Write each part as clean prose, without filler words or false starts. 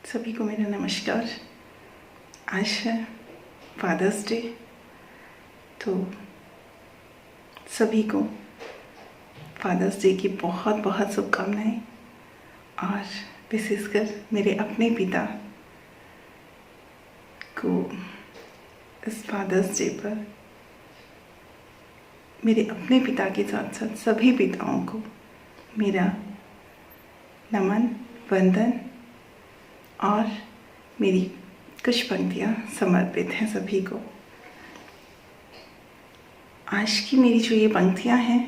सभी को मेरा नमस्कार। आज है फादर्स डे, तो सभी को फादर्स डे की बहुत बहुत शुभकामनाएं। और विशेषकर मेरे अपने पिता को इस फादर्स डे पर मेरे अपने पिता के साथ साथ सभी पिताओं को मेरा नमन, वंदन और मेरी कुछ पंक्तियाँ समर्पित हैं सभी को। आज की मेरी जो ये पंक्तियाँ हैं,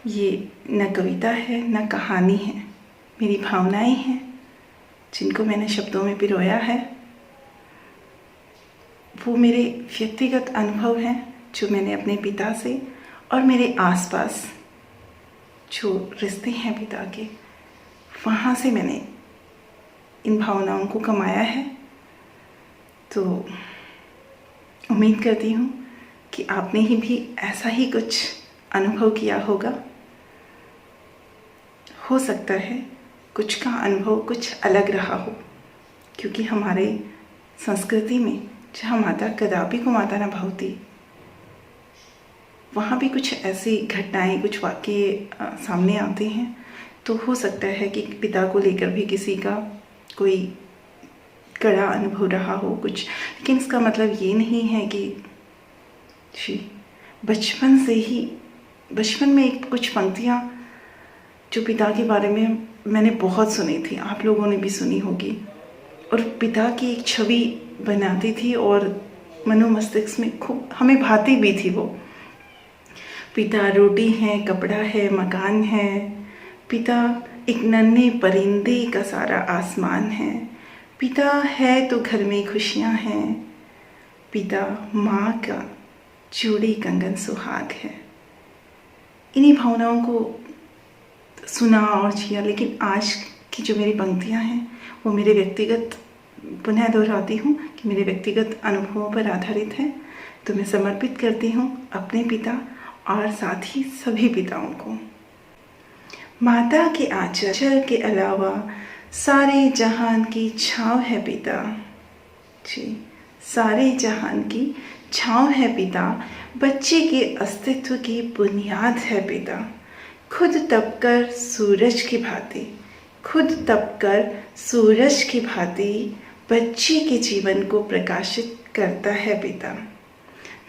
ये न कविता है न कहानी है, मेरी भावनाएं हैं जिनको मैंने शब्दों में पिरोया है। वो मेरे व्यक्तिगत अनुभव हैं जो मैंने अपने पिता से और मेरे आसपास जो रिश्ते हैं पिता के, वहाँ से मैंने इन भावनाओं को कमाया है। तो उम्मीद करती हूँ कि आपने ही भी ऐसा ही कुछ अनुभव किया होगा। हो सकता है कुछ का अनुभव कुछ अलग रहा हो, क्योंकि हमारे संस्कृति में जहाँ माता कदापि को माता न भावती, वहाँ भी कुछ ऐसी घटनाएं, कुछ वाक़ये सामने आते हैं। तो हो सकता है कि पिता को लेकर भी किसी का कोई कड़ा अनुभव रहा हो कुछ, लेकिन इसका मतलब ये नहीं है कि बचपन में एक कुछ पंक्तियाँ जो पिता के बारे में मैंने बहुत सुनी थी, आप लोगों ने भी सुनी होगी, और पिता की एक छवि बनाती थी और मनोमस्तिष्क में खूब हमें भाती भी थी। वो पिता रोटी है, कपड़ा है, मकान है, पिता एक नन्हे परिंदे का सारा आसमान है, पिता है तो घर में खुशियाँ हैं, पिता माँ का चूड़ी कंगन सुहाग है। इन्हीं भावनाओं को सुना और जिया। लेकिन आज की जो मेरी पंक्तियाँ हैं वो मेरे व्यक्तिगत, पुनः दोहराती हूँ कि मेरे व्यक्तिगत अनुभवों पर आधारित है। तो मैं समर्पित करती हूँ अपने पिता और साथ ही सभी पिताओं को। माता के आंचल के अलावा सारे जहान की छाँव है पिता जी, सारे जहान की छाँव है पिता, बच्चे के अस्तित्व की बुनियाद है पिता। खुद तपकर सूरज की भांति, खुद तपकर सूरज की भांति बच्चे के जीवन को प्रकाशित करता है पिता।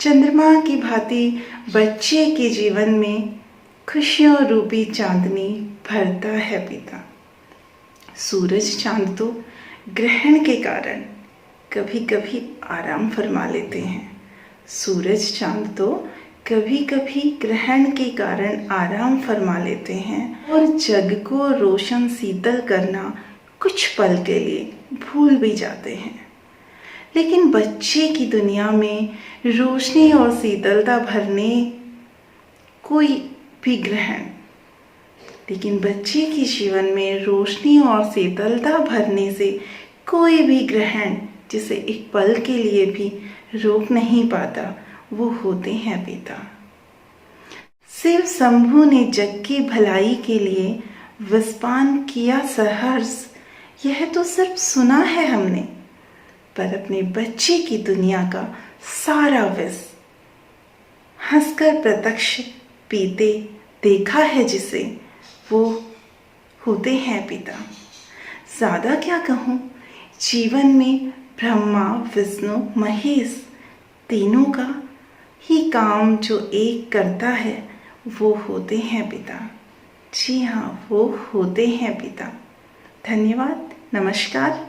चंद्रमा की भांति बच्चे के जीवन में खुशियों रूपी चांदनी भरता है पिता। सूरज चांद तो ग्रहण के कारण कभी कभी आराम फरमा लेते हैं। सूरज चांद तो कभी कभी ग्रहण के कारण आराम फरमा लेते हैं और जग को रोशन शीतल करना कुछ पल के लिए भूल भी जाते हैं। लेकिन बच्चे की दुनिया में रोशनी और शीतलता भरने कोई भी ग्रहण, लेकिन बच्चे के जीवन में रोशनी और शीतलता भरने से कोई भी ग्रहण जिसे एक पल के लिए भी रोक नहीं पाता, वो होते हैं पिता। शिव शंभू ने जग की भलाई के लिए विषपान किया सहर्ष, यह तो सिर्फ सुना है हमने, पर अपने बच्चे की दुनिया का सारा विष हंसकर प्रत्यक्ष पीते देखा है जिसे, वो होते हैं पिता। ज़्यादा क्या कहूँ, जीवन में ब्रह्मा विष्णु महेश तीनों का ही काम जो एक करता है, वो होते हैं पिता। जी हाँ, वो होते हैं पिता। धन्यवाद, नमस्कार।